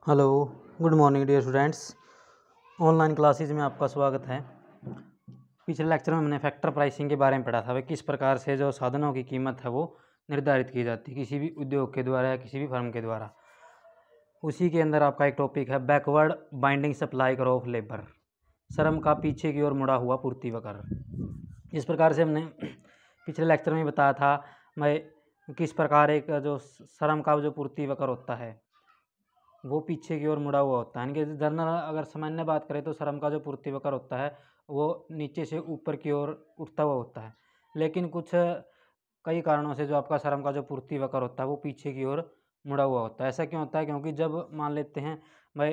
Hello, good morning dear students. Online classes में आपका स्वागत है। पिछले लेक्चर में हमने फैक्टर प्राइसिंग के बारे में पढ़ा था। भाई किस प्रकार से जो साधनों की कीमत है वो निर्धारित की जाती है किसी भी उद्योग के द्वारा या किसी भी फर्म के द्वारा। उसी के अंदर आपका एक टॉपिक है बैकवर्ड बाइंडिंग सप्लाई कर ऑफ लेबर, श्रम का पीछे की ओर मुड़ा हुआ पूर्ति वक्र। इस प्रकार से हमने पिछले लेक्चर में बताया था मैं किस प्रकार एक जो श्रम का जो पूर्ति वक्र होता है वो पीछे की ओर मुड़ा हुआ होता है। यानी कि जनरल अगर सामान्य बात करें तो श्रम का जो पूर्ति वक्र होता है वो नीचे से ऊपर की ओर उठता हुआ होता है, लेकिन कुछ कई कारणों से जो आपका श्रम का जो पूर्ति वक्र होता है वो पीछे की ओर मुड़ा हुआ होता है। ऐसा क्यों होता है? क्योंकि जब मान लेते हैं भाई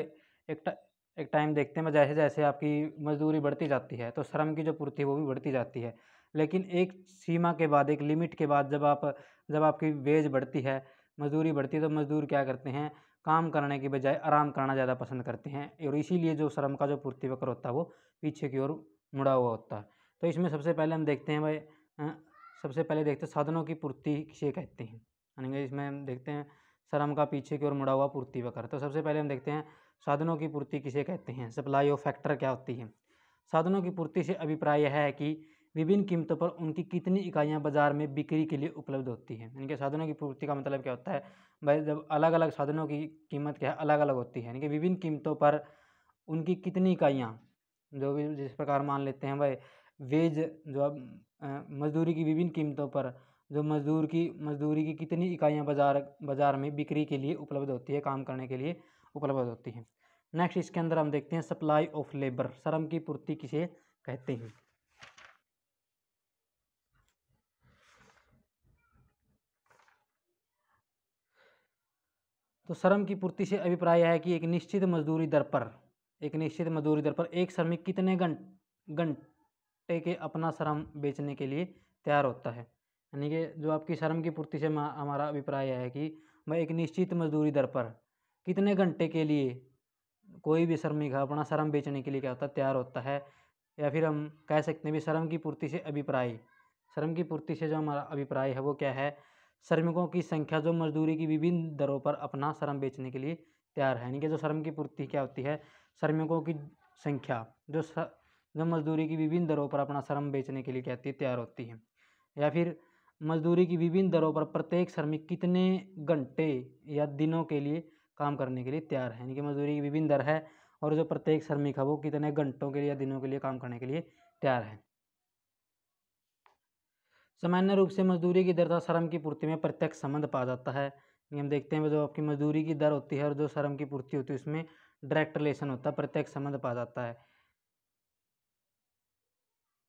एक टाइम देखते हैं जैसे जैसे आपकी मजदूरी बढ़ती जाती है तो श्रम की जो पूर्ति वो भी बढ़ती जाती है, लेकिन एक सीमा के बाद, एक लिमिट के बाद जब आपकी वेज बढ़ती है, मजदूरी बढ़ती है, तो मजदूर क्या करते हैं, काम करने की बजाय आराम करना ज़्यादा पसंद करते हैं और इसीलिए जो श्रम का जो पूर्ति वक्र होता है वो पीछे की ओर मुड़ा हुआ होता है। तो इसमें सबसे पहले हम देखते हैं भाई सबसे पहले देखते हैं साधनों की पूर्ति किसे कहते हैं। यानी कि इसमें हम देखते हैं श्रम का पीछे की ओर मुड़ा हुआ पूर्ति वक्र। तो सबसे पहले हम देखते हैं साधनों की पूर्ति किसे कहते हैं, सप्लाई ऑफ फैक्टर क्या होती है। साधनों की पूर्ति से अभिप्राय यह है कि विभिन्न कीमतों पर उनकी कितनी इकाइयाँ बाजार में बिक्री के लिए उपलब्ध होती हैं। यानी कि साधनों की पूर्ति का मतलब क्या होता है भाई, जब अलग अलग साधनों की कीमत क्या है अलग अलग होती है, यानी कि विभिन्न कीमतों पर उनकी कितनी इकाइयाँ, जो भी जिस प्रकार मान लेते हैं भाई वेज जो अब मजदूरी की विभिन्न कीमतों पर जो मजदूरी की कितनी इकाइयाँ बाजार में बिक्री के लिए उपलब्ध होती है, काम करने के लिए उपलब्ध होती हैं। नेक्स्ट इसके अंदर हम देखते हैं सप्लाई ऑफ लेबर, श्रम की पूर्ति किसे कहते हैं। तो श्रम की पूर्ति से अभिप्राय है कि एक निश्चित मजदूरी दर पर एक श्रमिक कितने घंटे के अपना श्रम बेचने के लिए तैयार होता है। यानी कि जो आपकी श्रम की पूर्ति से हमारा अभिप्राय है कि मैं एक निश्चित मजदूरी दर पर कितने घंटे के लिए कोई भी श्रमिक अपना श्रम बेचने के लिए क्या होता है, तैयार होता है। या फिर हम कह सकते हैं भी श्रम की पूर्ति से अभिप्राय, श्रम की पूर्ति से जो हमारा अभिप्राय है वो क्या है, श्रमिकों की संख्या जो मजदूरी की विभिन्न दरों पर अपना श्रम बेचने के लिए तैयार है। यानी कि जो श्रम की पूर्ति क्या होती है, श्रमिकों की संख्या जो मजदूरी की विभिन्न दरों पर अपना श्रम बेचने के लिए क्या होती है, तैयार होती है। या फिर मजदूरी की विभिन्न दरों पर प्रत्येक श्रमिक कितने घंटे या दिनों के लिए काम करने के लिए तैयार है। यानी कि मजदूरी की विभिन्न दर है और जो प्रत्येक श्रमिक है वो कितने घंटों के लिए या दिनों के लिए काम करने के लिए तैयार है। सामान्य रूप से मजदूरी की दर तथा श्रम की पूर्ति में प्रत्यक्ष संबंध पाया जाता है। हम देखते हैं जो आपकी मजदूरी की दर होती है और जो श्रम की पूर्ति होती है उसमें डायरेक्ट रिलेशन होता है, प्रत्यक्ष संबंध पाया जाता है।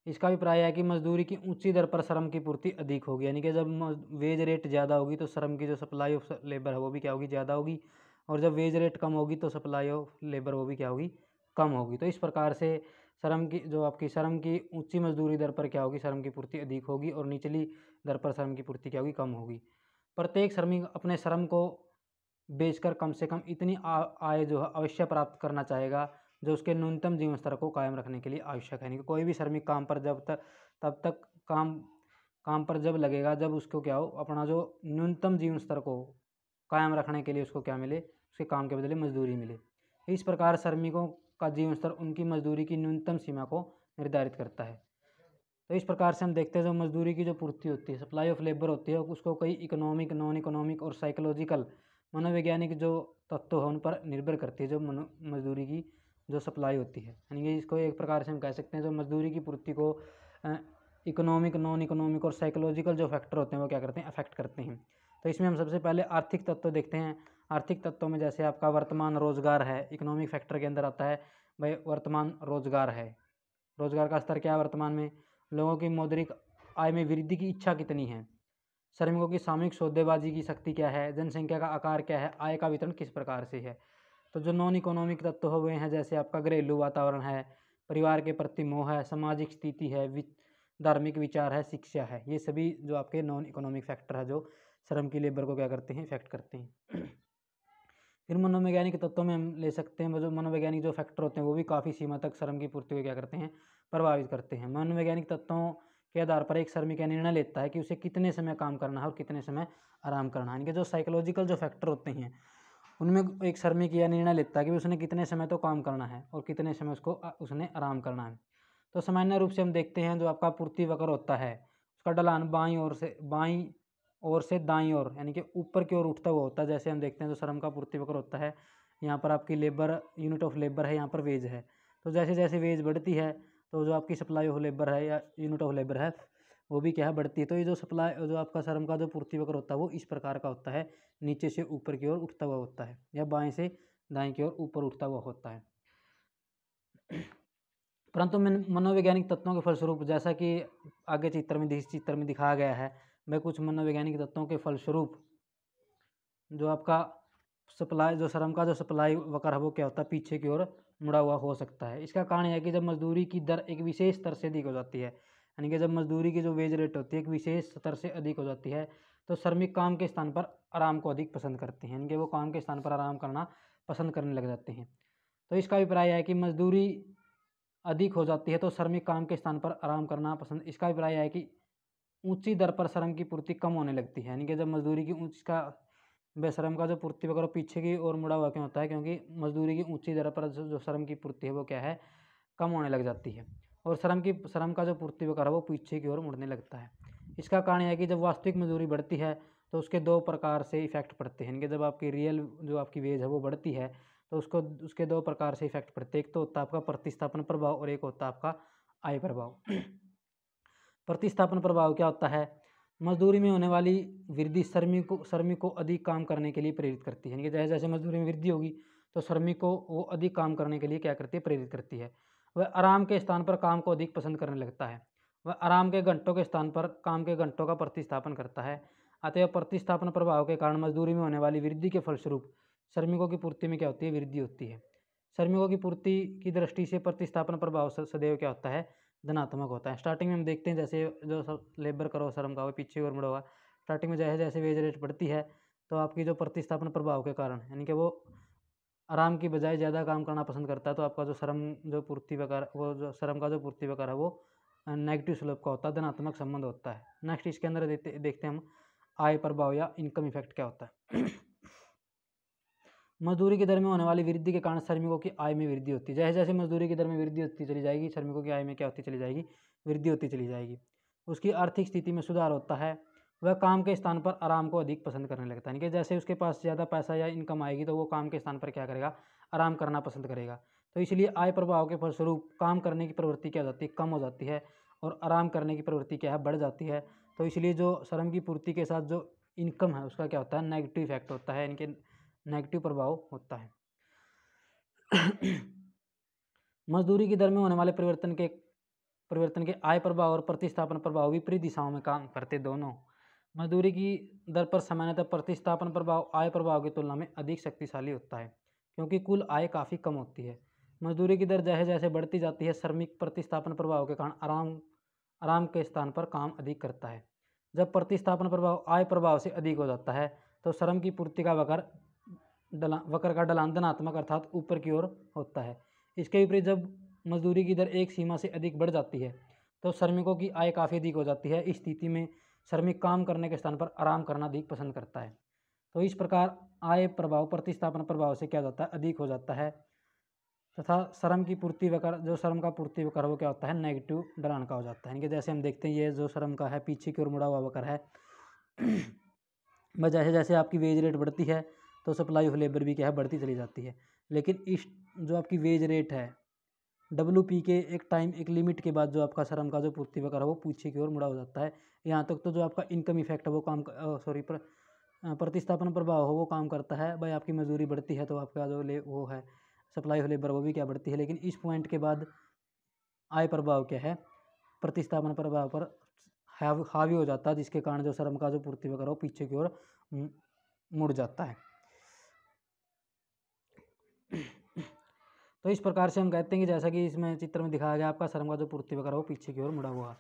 इसका अभिप्राय है कि मजदूरी की ऊंची दर पर श्रम की पूर्ति अधिक होगी। यानी कि जब वेज रेट ज़्यादा होगी तो श्रम की जो सप्लाई ऑफ लेबर है वो भी क्या होगी, ज़्यादा होगी, और जब वेज रेट कम होगी तो सप्लाई ऑफ लेबर वो भी क्या होगी, कम होगी। तो इस प्रकार से श्रम की ऊंची मजदूरी दर पर क्या होगी, श्रम की पूर्ति अधिक होगी, और निचली दर पर श्रम की पूर्ति क्या होगी, कम होगी। प्रत्येक श्रमिक अपने श्रम को बेचकर कम से कम इतनी आय जो है अवश्य प्राप्त करना चाहेगा जो उसके न्यूनतम जीवन स्तर को कायम रखने के लिए आवश्यक है। यानी कि कोई भी श्रमिक काम पर तब तक काम पर जब लगेगा जब उसको क्या हो, अपना जो न्यूनतम जीवन स्तर को कायम रखने के लिए उसको क्या मिले, उसके काम के बदले मजदूरी मिले। इस प्रकार श्रमिकों का जीवन स्तर उनकी मजदूरी की न्यूनतम सीमा को निर्धारित करता है। तो इस प्रकार से हम देखते हैं जो मजदूरी की जो पूर्ति होती है, सप्लाई ऑफ लेबर होती है, उसको कई इकोनॉमिक, नॉन इकोनॉमिक और साइकोलॉजिकल मनोवैज्ञानिक जो तत्व है उन पर निर्भर करती है जो मजदूरी की जो सप्लाई होती है। यानी कि इसको एक प्रकार से हम कह सकते हैं जो मजदूरी की पूर्ति को इकोनॉमिक, नॉन इकोनॉमिक और साइकोलॉजिकल जो फैक्टर होते हैं वो क्या करते हैं, अफेक्ट करते हैं। तो इसमें हम सबसे पहले आर्थिक तत्व देखते हैं। आर्थिक तत्वों में जैसे आपका वर्तमान रोजगार है, इकोनॉमिक फैक्टर के अंदर आता है भाई वर्तमान रोजगार है, रोजगार का स्तर क्या है वर्तमान में, लोगों की मौद्रिक आय में वृद्धि की इच्छा कितनी है, श्रमिकों की सामूहिक सौदेबाजी की शक्ति क्या है, जनसंख्या का आकार क्या है, आय का वितरण किस प्रकार से है। तो जो नॉन इकोनॉमिक तत्व हुए हैं जैसे आपका घरेलू वातावरण है, परिवार के प्रति मोह है, सामाजिक स्थिति है, धार्मिक विचार है, शिक्षा है, ये सभी जो आपके नॉन इकोनॉमिक फैक्टर है जो श्रम की लेबर को क्या करते हैं, इफेक्ट करते हैं। फिर मनोवैज्ञानिक तत्वों में हम ले सकते हैं जो मनोवैज्ञानिक जो फैक्टर होते हैं वो भी काफ़ी सीमा तक श्रम की पूर्ति को क्या करते हैं, प्रभावित करते हैं। मनोवैज्ञानिक तत्वों के आधार पर एक श्रमिक निर्णय लेता है कि उसे कितने समय काम करना है और कितने समय आराम करना है। यानी कि जो साइकोलॉजिकल जो फैक्टर होते हैं उनमें एक श्रमिक यह निर्णय लेता है कि उसने कितने समय तो काम करना है और कितने समय उसने आराम करना है। तो सामान्य रूप से हम देखते हैं जो आपका पूर्ति वक्र होता है उसका ढलान बाईं ओर से दाईं ओर यानी कि ऊपर की ओर उठता हुआ होता है। जैसे हम देखते हैं जो श्रम का पूर्ति वक्र होता है, यहाँ पर आपकी लेबर यूनिट ऑफ लेबर है, यहाँ पर वेज है। तो जैसे जैसे वेज बढ़ती है तो जो आपकी सप्लाई ऑफ लेबर है या यूनिट ऑफ लेबर है वो भी क्या है, बढ़ती है। तो ये जो आपका श्रम का जो पूर्ति वक्र होता है वो इस प्रकार का होता है, नीचे से ऊपर की ओर उठता हुआ होता है या बाएं से दाएं की ओर ऊपर उठता हुआ होता है। परंतु मनोवैज्ञानिक तत्वों के फलस्वरूप, जैसा कि आगे इस चित्र में दिखाया गया है, मैं कुछ मनोवैज्ञानिक तत्वों के फलस्वरूप जो आपका जो श्रम का जो सप्लाई वक्र है वो क्या होता है, पीछे की ओर मुड़ा हुआ हो सकता है। इसका कारण यह है कि जब मजदूरी की दर एक विशेष स्तर से अधिक हो जाती है, यानी कि जब मजदूरी की जो वेज रेट होती है एक विशेष स्तर से अधिक हो जाती है तो श्रमिक काम के स्थान पर आराम को अधिक पसंद करते हैं, यानी कि वो काम के स्थान पर आराम करना पसंद करने लग जाते हैं। तो इसका अभिप्राय है कि मजदूरी अधिक हो जाती है तो श्रमिक काम के स्थान पर आराम करना पसंद। इसका अभिप्राय है कि ऊंची दर पर श्रम की पूर्ति कम होने लगती है, यानी कि जब मजदूरी की श्रम का जो पूर्ति वगैरह पीछे की ओर मुड़ा हुआ क्यों होता है, क्योंकि मजदूरी की ऊंची दर पर जो श्रम की पूर्ति है वो क्या है, कम होने लग जाती है और श्रम का जो पूर्ति वगैरह है वो पीछे की ओर मुड़ने लगता है। इसका कारण है कि जब वास्तविक मजदूरी बढ़ती है तो उसके दो प्रकार से इफेक्ट पड़ते हैं, यानी कि जब आपकी रियल जो आपकी वेज है वो बढ़ती है तो उसके दो प्रकार से इफेक्ट पड़ते हैं। एक तो होता है आपका प्रतिस्थापन प्रभाव और एक होता है आपका आय प्रभाव। प्रतिस्थापन प्रभाव क्या होता है, मजदूरी में होने वाली वृद्धि श्रमिक को अधिक काम करने के लिए प्रेरित करती है, यानी कि जैसे जैसे मजदूरी में वृद्धि होगी तो श्रमिक को वो अधिक काम करने के लिए क्या करती है, प्रेरित करती है। वह आराम के स्थान पर काम को अधिक पसंद करने लगता है, वह आराम के घंटों के स्थान पर काम के घंटों का प्रतिस्थापन करता है। अतः प्रतिस्थापन प्रभाव के कारण मजदूरी में होने वाली वृद्धि के फलस्वरूप श्रमिकों की पूर्ति में क्या होती है, वृद्धि होती है। श्रमिकों की पूर्ति की दृष्टि से प्रतिस्थापन प्रभाव सदैव क्या होता है, धनात्मक होता है। स्टार्टिंग में हम देखते हैं जैसे जो लेबर करो श्रम का वो पीछे और मुड़ा हुआ, स्टार्टिंग में जैसे जैसे वेज रेट बढ़ती है तो आपकी जो प्रतिस्थापन प्रभाव के कारण यानी कि वो आराम की बजाय ज़्यादा काम करना पसंद करता है तो आपका जो श्रम का जो पूर्ति वगैरह है वो नेगेटिव स्लोप का होता है, धनात्मक संबंध होता है। नेक्स्ट इसके अंदर देखते हैं हम आय प्रभाव या इनकम इफेक्ट क्या होता है। मजदूरी की दर में होने वाली वृद्धि के कारण श्रमिकों की आय में वृद्धि होती है। जैसे जैसे मजदूरी की दर में वृद्धि होती चली जाएगी श्रमिकों की आय में क्या होती चली जाएगी, वृद्धि होती चली जाएगी। उसकी आर्थिक स्थिति में सुधार होता है, वह काम के स्थान पर आराम को अधिक पसंद करने लगता है, यानी कि जैसे उसके पास ज़्यादा पैसा या इनकम आएगी तो वो काम के स्थान पर क्या करेगा, आराम करना पसंद करेगा। तो इसलिए आय प्रभाव के फलस्वरूप काम करने की प्रवृत्ति क्या हो जाती है, कम हो जाती है और आराम करने की प्रवृत्ति क्या है, बढ़ जाती है। तो इसलिए जो श्रम की पूर्ति के साथ जो इनकम है उसका क्या होता है, नेगेटिव इफेक्ट होता है, यानी कि नेगेटिव प्रभाव होता है। मजदूरी की दर में होने वाले परिवर्तन के आय प्रभाव और प्रतिस्थापन प्रभाव विपरीत दिशाओं में काम करते दोनों। मजदूरी की दर पर सामान्यतः प्रतिस्थापन प्रभाव आय प्रभाव की तुलना में अधिक शक्तिशाली होता है क्योंकि कुल आय काफ़ी कम होती है। मजदूरी की दर जैसे जैसे बढ़ती जाती है श्रमिक प्रतिस्थापन प्रभाव के कारण आराम के स्थान पर काम अधिक करता है। जब प्रतिस्थापन प्रभाव आय प्रभाव से अधिक हो जाता है तो श्रम की पूर्ति का वक्र का ढलान धनात्मक अर्थात ऊपर की ओर होता है। इसके विपरीत जब मजदूरी की दर एक सीमा से अधिक बढ़ जाती है तो श्रमिकों की आय काफ़ी अधिक हो जाती है। इस स्थिति में श्रमिक काम करने के स्थान पर आराम करना अधिक पसंद करता है। तो इस प्रकार आय प्रभाव प्रतिस्थापन प्रभाव से क्या जाता है, अधिक हो जाता है तथा श्रम की पूर्ति वक्र जो श्रम का पूर्ति वक्र वो क्या होता है, नेगेटिव ढलान का हो जाता है। यानी कि जैसे हम देखते हैं ये जो श्रम का है पीछे की ओर मुड़ा हुआ वक्र है। जैसे जैसे आपकी वेज रेट बढ़ती है तो सप्लाई ऑफ लेबर भी क्या है, बढ़ती चली जाती है। लेकिन इस जो आपकी वेज रेट है WP के एक लिमिट के बाद जो आपका श्रम का जो पूर्ति वगैरह वो पीछे की ओर मुड़ा हो जाता है। यहाँ तक तो जो आपका इनकम इफेक्ट है वो प्रतिस्थापन प्रभाव हो वो काम करता है। भाई आपकी मजदूरी बढ़ती है तो आपका जो वो है सप्लाई ऑफ लेबर वो भी क्या बढ़ती है, लेकिन इस पॉइंट के बाद आय प्रभाव क्या है, प्रतिस्थापन प्रभाव पर हावी हो जाता है, जिसके कारण जो श्रम का जो पूर्ति वगैरह वो पीछे की ओर मुड़ जाता है। तो इस प्रकार से हम कहते हैं कि जैसा कि इसमें चित्र में दिखाया गया आपका श्रम का जो पूर्ति वगैरह वो पीछे की ओर मुड़ा हुआ।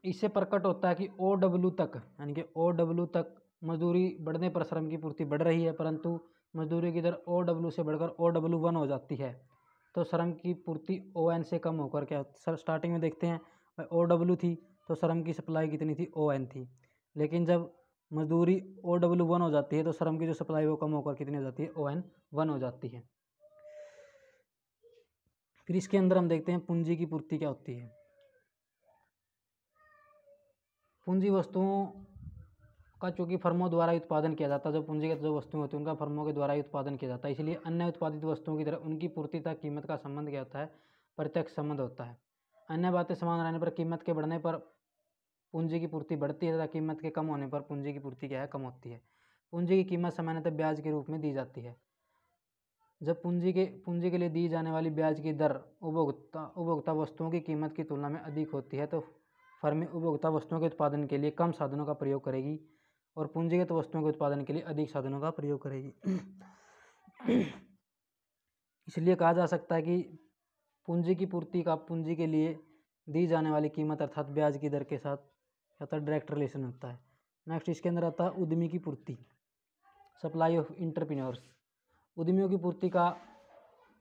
इससे प्रकट होता है कि OW तक यानी कि OW तक मजदूरी बढ़ने पर श्रम की पूर्ति बढ़ रही है, परंतु मजदूरी की दर OW से बढ़कर OW1 हो जाती है तो श्रम की पूर्ति ON से कम होकर क्या स्टार्टिंग में देखते हैं OW थी तो श्रम की सप्लाई कितनी थी, ON थी। लेकिन जब मजदूरी OW1 हो जाती है तो श्रम की जो सप्लाई वो कम होकर कितनी हो जाती है, ON1 हो जाती है। फिर इसके अंदर हम देखते हैं पूंजी की पूर्ति क्या होती है। पूंजी वस्तुओं का चूंकि फर्मों द्वारा उत्पादन किया जाता है, जो पूंजीगत जो वस्तुएं होती हैं उनका फर्मों के द्वारा ही उत्पादन किया जाता है, इसलिए अन्य उत्पादित वस्तुओं की तरह उनकी पूर्ति तक कीमत का संबंध क्या होता है, प्रत्यक्ष संबंध होता है। अन्य बातें समान रहने पर कीमत के बढ़ने पर पूंजी की पूर्ति बढ़ती है तथा कीमत के कम होने पर पूंजी की पूर्ति क्या है, कम होती है। पूंजी की कीमत सामान्यतः ब्याज के रूप में दी जाती है। जब पूंजी के लिए दी जाने वाली ब्याज की दर उपभोक्ता वस्तुओं की कीमत की तुलना में अधिक होती है तो फर्म उपभोक्ता वस्तुओं के उत्पादन के लिए कम साधनों का प्रयोग करेगी और पूंजीगत वस्तुओं के उत्पादन के लिए अधिक साधनों का प्रयोग करेगी। इसलिए कहा जा सकता है कि पूंजी की पूर्ति का पूंजी के लिए दी जाने वाली कीमत अर्थात ब्याज की दर के साथ डायरेक्ट रिलेशन होता है। नेक्स्ट इसके अंदर आता है उद्यमी की पूर्ति, सप्लाई ऑफ इंटरप्रेन्योर्स। उद्यमियों की पूर्ति का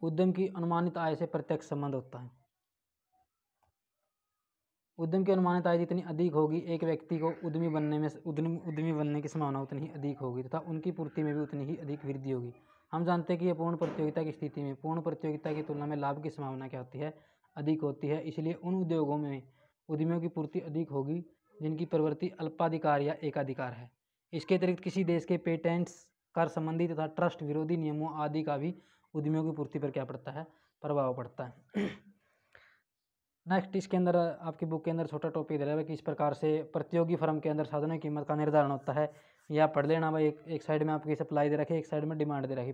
उद्यम की अनुमानित आय से प्रत्यक्ष संबंध होता है। उद्यम की अनुमानित आय जितनी अधिक होगी एक व्यक्ति को उद्यमी बनने की संभावना उतनी ही अधिक होगी तथा उनकी पूर्ति में भी उतनी ही अधिक वृद्धि होगी। हम जानते हैं कि पूर्ण प्रतियोगिता की स्थिति में पूर्ण प्रतियोगिता की तुलना में लाभ की संभावना क्या होती है, अधिक होती है। इसलिए उन उद्योगों में उद्यमियों की पूर्ति अधिक होगी जिनकी प्रवृत्ति अल्पाधिकार या एकाधिकार है। इसके अतिरिक्त किसी देश के पेटेंट्स, कर संबंधी तथा ट्रस्ट विरोधी नियमों आदि का भी उद्यमियों की पूर्ति पर क्या पड़ता है, प्रभाव पड़ता है। नेक्स्ट इसके अंदर आपकी बुक के अंदर छोटा टॉपिक दे रहा है कि इस प्रकार से प्रतियोगी फर्म के अंदर साधनों की कीमत का निर्धारण होता है। या पढ़ लेना भाई, एक साइड में आपकी सप्लाई दे रखी है, एक साइड में डिमांड दे रखी।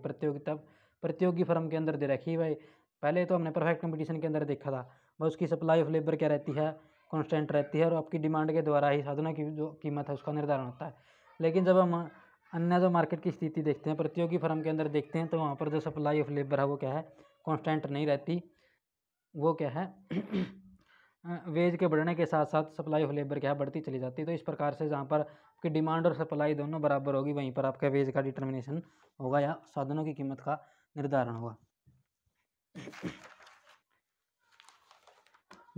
प्रतियोगी फर्म के अंदर दे रखी है भाई, पहले तो हमने परफेक्ट कंपटीशन के अंदर देखा था भाई, उसकी सप्लाई ऑफ लेबर क्या रहती है, कॉन्स्टेंट रहती है और आपकी डिमांड के द्वारा ही साधनों की जो कीमत है उसका निर्धारण होता है। लेकिन जब हम अन्य जो मार्केट की स्थिति देखते हैं, प्रतियोगी फर्म के अंदर देखते हैं, तो वहाँ पर जो सप्लाई ऑफ लेबर है वो क्या है, कॉन्स्टेंट नहीं रहती, वो क्या है वेज के बढ़ने के साथ साथ सप्लाई ऑफ लेबर क्या है, बढ़ती चली जाती है। तो इस प्रकार से जहाँ पर आपकी डिमांड और सप्लाई दोनों बराबर होगी वहीं पर आपका वेज का डिटर्मिनेशन होगा या साधनों की कीमत का निर्धारण होगा।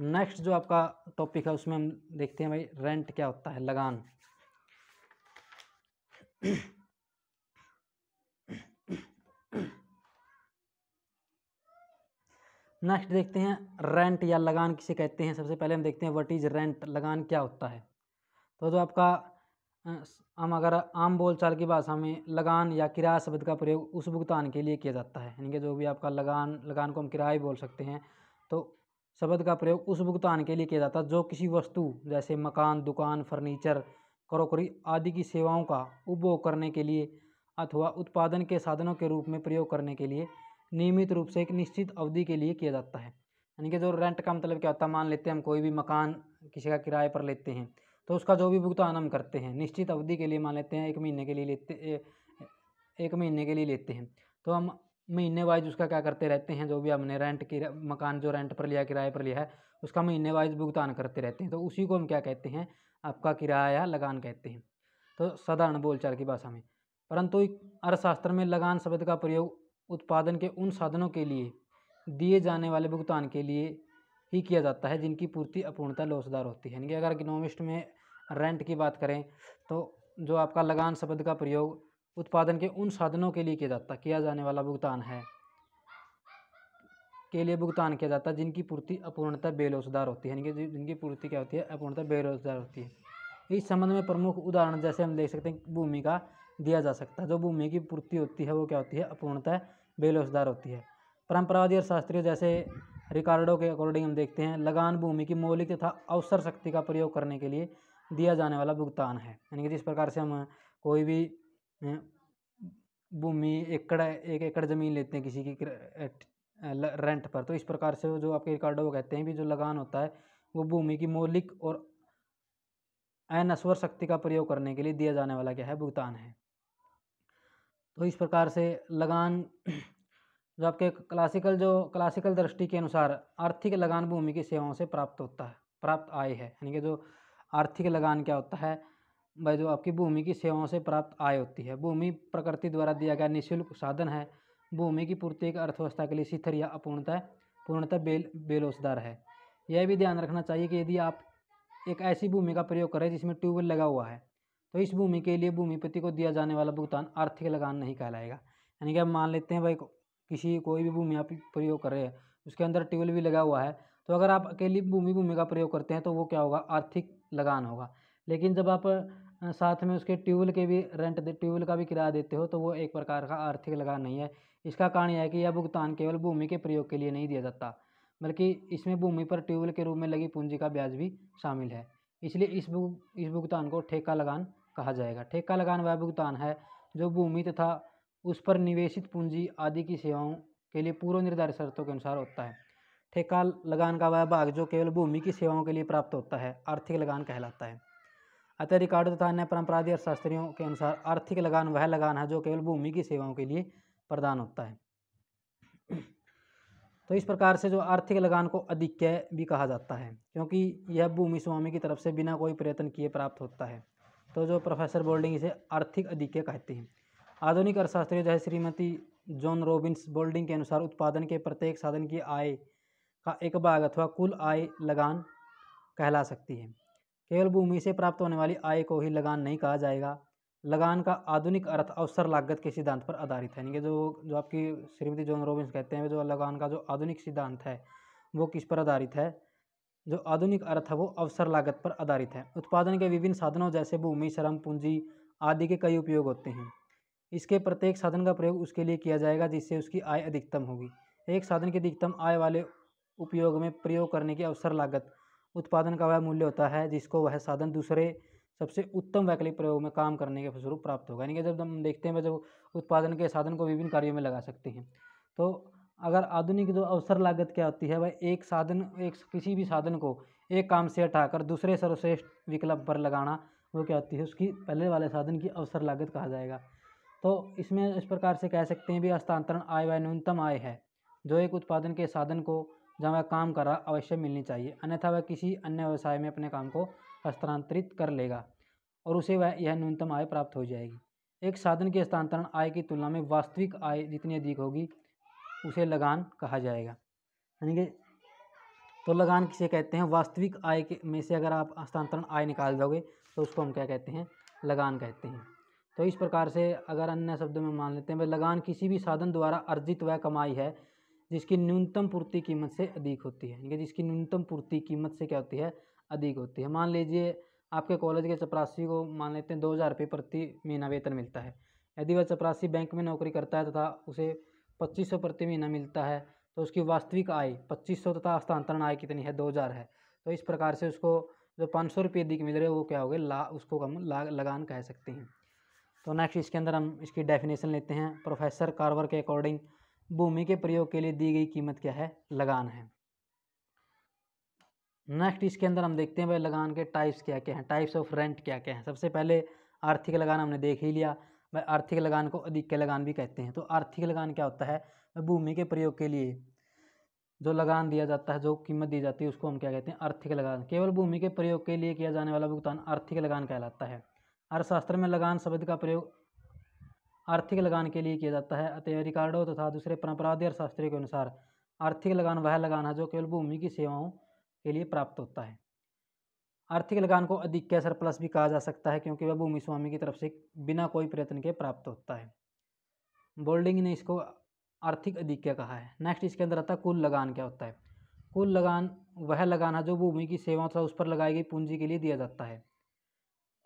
नेक्स्ट जो आपका टॉपिक है उसमें हम देखते हैं भाई रेंट क्या होता है, लगान। नेक्स्ट देखते हैं रेंट या लगान किसे कहते हैं। सबसे पहले हम देखते हैं व्हाट इज रेंट, लगान क्या होता है। तो जो आपका हम अगर आम बोलचाल की भाषा में लगान या किराया शब्द का प्रयोग उस भुगतान के लिए किया जाता है, यानी कि जो भी आपका लगान को हम किराया ही बोल सकते हैं। तो शब्द का प्रयोग उस भुगतान के लिए किया जाता है जो किसी वस्तु जैसे मकान, दुकान, फर्नीचर, क्रॉकरी आदि की सेवाओं का उपभोग करने के लिए अथवा उत्पादन के साधनों के रूप में प्रयोग करने के लिए नियमित रूप से एक निश्चित अवधि के लिए किया जाता है। यानी कि जो रेंट का मतलब क्या होता है, मान लेते हैं हम कोई भी मकान किसी का किराए पर लेते हैं तो उसका जो भी भुगतान हम करते हैं निश्चित अवधि के लिए, मान लेते हैं 1 महीने के लिए लेते हैं, तो हम महीने वाइज उसका क्या करते रहते हैं, जो भी हमने मकान जो रेंट पर लिया, किराए पर लिया है, उसका महीने वाइज भुगतान करते रहते हैं। तो उसी को हम क्या कहते हैं, आपका किराया या लगान कहते हैं, तो साधारण बोलचाल की भाषा में। परंतु अर्थशास्त्र में लगान शब्द का प्रयोग उत्पादन के उन साधनों के लिए दिए जाने वाले भुगतान के लिए ही किया जाता है जिनकी पूर्ति अपूर्णता लोचदार होती है। यानी कि अगर इकोनॉमिस्ट में रेंट की बात करें तो जो आपका लगान शब्द का प्रयोग उत्पादन के उन साधनों के लिए किया जाने वाला भुगतान है के लिए भुगतान किया जाता है जिनकी पूर्ति अपूर्णता बेरोजगार होती है, यानी कि जिनकी पूर्ति क्या होती है, अपूर्णता बेरोजगार होती है। इस संबंध में प्रमुख उदाहरण जैसे हम देख सकते हैं भूमि का दिया जा सकता है। जो भूमि की पूर्ति होती है वो क्या होती है, अपूर्णता बेरोजगार होती है। परंपरावादी और शास्त्रीय जैसे रिकार्डो के अकॉर्डिंग हम देखते हैं लगान भूमि की मौलिक तथा अवसर शक्ति का प्रयोग करने के लिए दिया जाने वाला भुगतान है। यानी कि जिस प्रकार से हम कोई भी भूमि एक एकड़ ज़मीन लेते हैं किसी की रेंट पर, तो इस प्रकार से जो आपके रिकार्डो वो कहते हैं भी जो लगान होता है वो भूमि की मौलिक और अनश्वर शक्ति का प्रयोग करने के लिए दिया जाने वाला क्या है, भुगतान है। तो इस प्रकार से लगान जो आपके क्लासिकल दृष्टि के अनुसार आर्थिक लगान भूमि की सेवाओं से प्राप्त आय है। यानी कि जो आर्थिक लगान क्या होता है भाई, जो आपकी भूमि की सेवाओं से प्राप्त आय होती है। भूमि प्रकृति द्वारा दिया गया निःशुल्क साधन है। भूमि की पूर्ति एक अर्थव्यवस्था के लिए शिथिल या पूर्णतः बेलोचदार है। यह भी ध्यान रखना चाहिए कि यदि आप एक ऐसी भूमि का प्रयोग करें जिसमें ट्यूबवेल लगा हुआ है तो इस भूमि के लिए भूमिपति को दिया जाने वाला भुगतान आर्थिक लगान नहीं कहलाएगा। यानी कि अब मान लेते हैं भाई कोई भी भूमि आप प्रयोग कर रहे हैं, उसके अंदर ट्यूबवेल भी लगा हुआ है, तो अगर आप अकेली भूमि का प्रयोग करते हैं तो वो क्या होगा, आर्थिक लगान होगा। लेकिन जब आप साथ में उसके ट्यूबवेल का भी किराया देते हो तो वो एक प्रकार का आर्थिक लगान नहीं है। इसका कारण यह है कि यह भुगतान केवल भूमि के प्रयोग के लिए नहीं दिया जाता, बल्कि इसमें भूमि पर ट्यूबवेल के रूप में लगी पूंजी का ब्याज भी शामिल है। इसलिए इस भुगतान को ठेका लगान कहा जाएगा। ठेका लगान वह भुगतान है जो भूमि तथा उस पर निवेशित पूंजी आदि की सेवाओं के लिए पूर्व निर्धारित शर्तों के अनुसार होता है। ठेका लगान का वह भाग जो केवल भूमि की सेवाओं के लिए प्राप्त होता है आर्थिक लगान कहलाता है। अतः रिकार्डो तथा अन्य परंपरागत अर्थशास्त्रियों के अनुसार आर्थिक लगान वह लगान है जो केवल भूमि की सेवाओं के लिए प्रदान होता है। तो इस प्रकार से जो आर्थिक लगान को अधिक्य भी कहा जाता है, क्योंकि यह भूमि स्वामी की तरफ से बिना कोई प्रयत्न किए प्राप्त होता है। तो जो प्रोफेसर बोल्डिंग इसे आर्थिक अधिक्य कहते हैं। आधुनिक अर्थशास्त्री जैसे श्रीमती जॉन रॉबिन्स बोल्डिंग के अनुसार उत्पादन के प्रत्येक साधन की आय का एक भाग अथवा कुल आय लगान कहला सकती है। केवल भूमि से प्राप्त होने वाली आय को ही लगान नहीं कहा जाएगा। लगान का आधुनिक अर्थ अवसर लागत के सिद्धांत पर आधारित है। यानी कि जो आपकी श्रीमती जॉन रॉबिन्स कहते हैं, जो लगान का जो आधुनिक सिद्धांत है वो किस पर आधारित है, जो आधुनिक अर्थ है वो अवसर लागत पर आधारित है। उत्पादन के विभिन्न साधनों जैसे भूमि, श्रम, पूंजी आदि के कई उपयोग होते हैं। इसके प्रत्येक साधन का प्रयोग उसके लिए किया जाएगा जिससे उसकी आय अधिकतम होगी। एक साधन की अधिकतम आय वाले उपयोग में प्रयोग करने की अवसर लागत उत्पादन का वह मूल्य होता है जिसको वह साधन दूसरे सबसे उत्तम वैकल्पिक प्रयोग में काम करने के फलस्वरूप प्राप्त होगा। यानी कि जब हम देखते हैं जब उत्पादन के साधन को विभिन्न कार्यों में लगा सकते हैं, तो अगर आधुनिक जो अवसर लागत क्या होती है, वह किसी भी साधन को एक काम से हटाकर दूसरे सर्वश्रेष्ठ विकल्प पर लगाना, वो क्या होती है, उसकी पहले वाले साधन की अवसर लागत कहा जाएगा। तो इसमें इस प्रकार से कह सकते हैं भी हस्तांतरण आय वह न्यूनतम आय है जो एक उत्पादन के साधन को जहाँ वह काम कर रहा अवश्य मिलनी चाहिए, अन्यथा वह किसी अन्य व्यवसाय में अपने काम को हस्तांतरित कर लेगा और उसे वह यह न्यूनतम आय प्राप्त हो जाएगी। एक साधन की हस्तांतरण आय की तुलना में वास्तविक आय जितनी अधिक होगी उसे लगान कहा जाएगा। यानी कि तो लगान किसे कहते हैं, वास्तविक आय के में से अगर आप हस्तांतरण आय निकाल दोगे तो उसको हम क्या कहते हैं, लगान कहते हैं। तो इस प्रकार से अगर अन्य शब्दों में मान लेते हैं, लगान किसी भी साधन द्वारा अर्जित वह कमाई है जिसकी न्यूनतम पूर्ति कीमत से अधिक होती है। यानी कि जिसकी न्यूनतम पूर्ति कीमत से क्या होती है, अधिक होती है। मान लीजिए आपके कॉलेज के चपरासी को मान लेते हैं 2000 रुपये प्रति महीना वेतन मिलता है। यदि वह चपरासी बैंक में नौकरी करता है तथा उसे 2500 प्रति महीना मिलता है तो उसकी वास्तविक आय 2500 तथा हस्तांतरण आय कितनी है, 2000 है। तो इस प्रकार से उसको जो 500 रुपये अधिक मिल रहे हैं वो क्या हो गए, उसको हम लगान कह सकते हैं। तो नेक्स्ट इसके अंदर हम इसकी डेफिनेशन लेते हैं। प्रोफेसर कार्वर के अकॉर्डिंग भूमि के प्रयोग के लिए दी गई कीमत क्या है, लगान है। नेक्स्ट इसके अंदर हम देखते हैं भाई लगान के टाइप्स क्या क्या हैं, टाइप्स ऑफ रेंट क्या क्या हैं। सबसे पहले आर्थिक लगान हमने देख ही लिया। भाई आर्थिक लगान को अधिक्य लगान भी कहते हैं। तो आर्थिक लगान क्या होता है, भूमि के प्रयोग के लिए जो लगान दिया जाता है, जो कीमत दी जाती है उसको हम क्या कहते हैं, आर्थिक लगान। केवल भूमि के प्रयोग के लिए किया जाने वाला भुगतान आर्थिक लगान कहलाता है। अर्थशास्त्र में लगान शब्द का प्रयोग आर्थिक लगान के लिए किया जाता है। अतः रिकार्डो तथा दूसरे परंपरागत अर्थशास्त्रियों के अनुसार आर्थिक लगान वह लगान है जो केवल भूमि की सेवाओं के लिए प्राप्त होता है। आर्थिक लगान को अधिक्य सरप्लस भी कहा जा सकता है क्योंकि वह भूमि स्वामी की तरफ से बिना कोई प्रयत्न के प्राप्त होता है। बोल्डिंग ने इसको आर्थिक अधिक्य कहा है। नेक्स्ट इसके अंदर आता है कुल लगान क्या होता है। कुल लगान वह लगान है जो भूमि की सेवाओं तथा उस पर लगाई गई पूंजी के लिए दिया जाता है।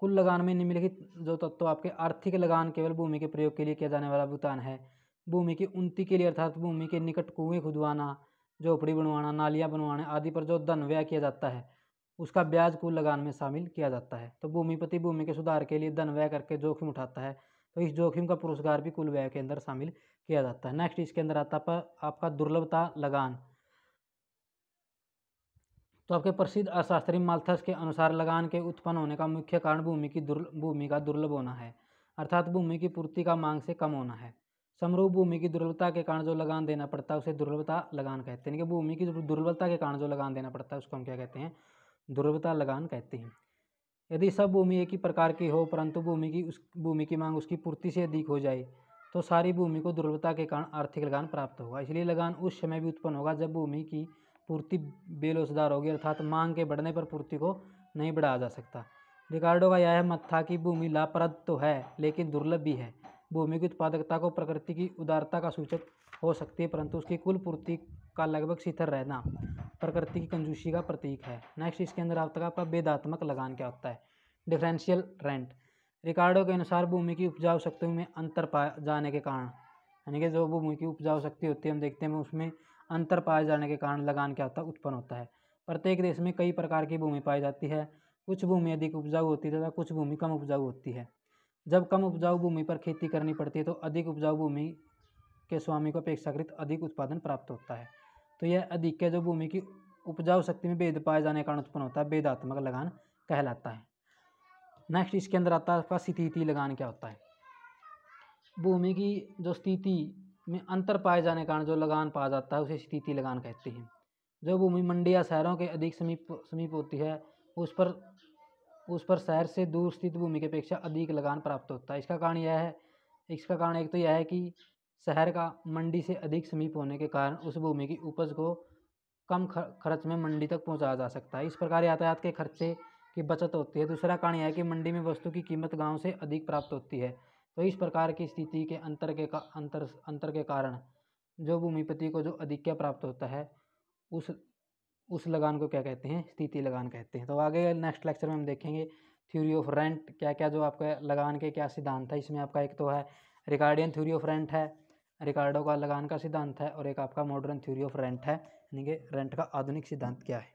कुल लगान में निम्नलिखित जो तत्व आपके आर्थिक लगान केवल भूमि के प्रयोग के लिए किया जाने वाला भुगतान है। भूमि की उन्नति के लिए अर्थात भूमि के निकट कुएं खुदवाना, झोपड़ी बनवाना, नालियाँ बनवाने आदि पर जो धन व्यय किया जाता है उसका ब्याज कुल लगान में शामिल किया जाता है। तो भूमिपति भूमि के सुधार के लिए धन व्यय करके जोखिम उठाता है तो इस जोखिम का पुरस्कार भी कुल व्यय के अंदर शामिल किया जाता है। नेक्स्ट इसके अंदर आता है आपका दुर्लभता लगान। तो आपके प्रसिद्ध अर्थशास्त्री माल्थस के अनुसार लगान के उत्पन्न होने का मुख्य कारण भूमि का दुर्लभ होना है, अर्थात भूमि की पूर्ति का मांग से कम होना है। समरूप भूमि की दुर्लभता के कारण जो लगान देना पड़ता है उसे दुर्लभता लगान कहते हैं। कि भूमि की दुर्लभता के कारण जो लगान देना पड़ता है उसको हम क्या कहते हैं, दुर्लभता लगान कहते हैं। यदि सब भूमि एक ही प्रकार की हो परंतु भूमि की मांग उसकी पूर्ति से अधिक हो जाए तो सारी भूमि को दुर्लभता के कारण आर्थिक लगान प्राप्त होगा। इसलिए लगान उस समय भी उत्पन्न होगा जब भूमि की पूर्ति बेलोसदार होगी, अर्थात मांग के बढ़ने पर पूर्ति को नहीं बढ़ाया जा सकता। रिकार्डो का यह मत था कि भूमि लाभप्रद तो है लेकिन दुर्लभ भी है। भूमि की उत्पादकता को प्रकृति की उदारता का सूचक हो सकती है, परंतु उसकी कुल पूर्ति का लगभग शिथिल रहना प्रकृति की कंजूसी का प्रतीक है। नेक्स्ट इसके अंदर आपका भेदात्मक लगान क्या होता है? Differential rent. रिकार्डो के अनुसार भूमि की उपजाऊ शक्ति में अंतर पाए जाने के कारण, यानी कि जो भूमि की उपजाऊ शक्ति होती है हम देखते हैं उसमें अंतर पाए जाने के कारण लगान क्या होता है? उत्पन्न होता है। प्रत्येक देश में कई प्रकार की भूमि पाई जाती है। कुछ भूमि अधिक उपजाऊ होती है तथा कुछ भूमि कम उपजाऊ होती है। जब कम उपजाऊ भूमि पर खेती करनी पड़ती है तो अधिक उपजाऊ भूमि के स्वामी को अपेक्षाकृत अधिक उत्पादन प्राप्त होता है। तो यह अधिक है जो भूमि की उपजाऊ शक्ति में भेद पाए जाने के कारण उत्पन्न होता है, भेदात्मक लगान कहलाता है। नेक्स्ट इसके अंदर आता है आपका स्थिति लगान क्या होता है? भूमि की जो स्थिति में अंतर पाए जाने के कारण जो लगान पाया जाता है उसे स्थिति लगान कहते हैं। जो भूमि मंडी या शहरों के अधिक समीप होती है उस पर शहर से दूर स्थित भूमि की अपेक्षा अधिक लगान प्राप्त होता है। इसका कारण एक तो यह है कि शहर का मंडी से अधिक समीप होने के कारण उस भूमि की उपज को कम खर्च में मंडी तक पहुंचाया जा सकता है। इस प्रकार यातायात के खर्चे की बचत होती है। दूसरा कारण यह है कि मंडी में वस्तु की कीमत गांव से अधिक प्राप्त होती है। तो इस प्रकार की स्थिति के अंतर के कारण जो भूमिपति को जो अधिक्य प्राप्त होता है उस लगान को क्या कहते हैं? स्थिति लगान कहते हैं। तो आगे नेक्स्ट लेक्चर में हम देखेंगे थ्योरी ऑफ रेंट क्या क्या, जो आपका लगान के क्या सिद्धांत है। इसमें आपका एक तो है रिकार्डियन थ्योरी ऑफ रेंट है, रिकार्डो का लगान का सिद्धांत है, और एक आपका मॉडर्न थ्योरी ऑफ रेंट है, यानी कि रेंट का आधुनिक सिद्धांत क्या है।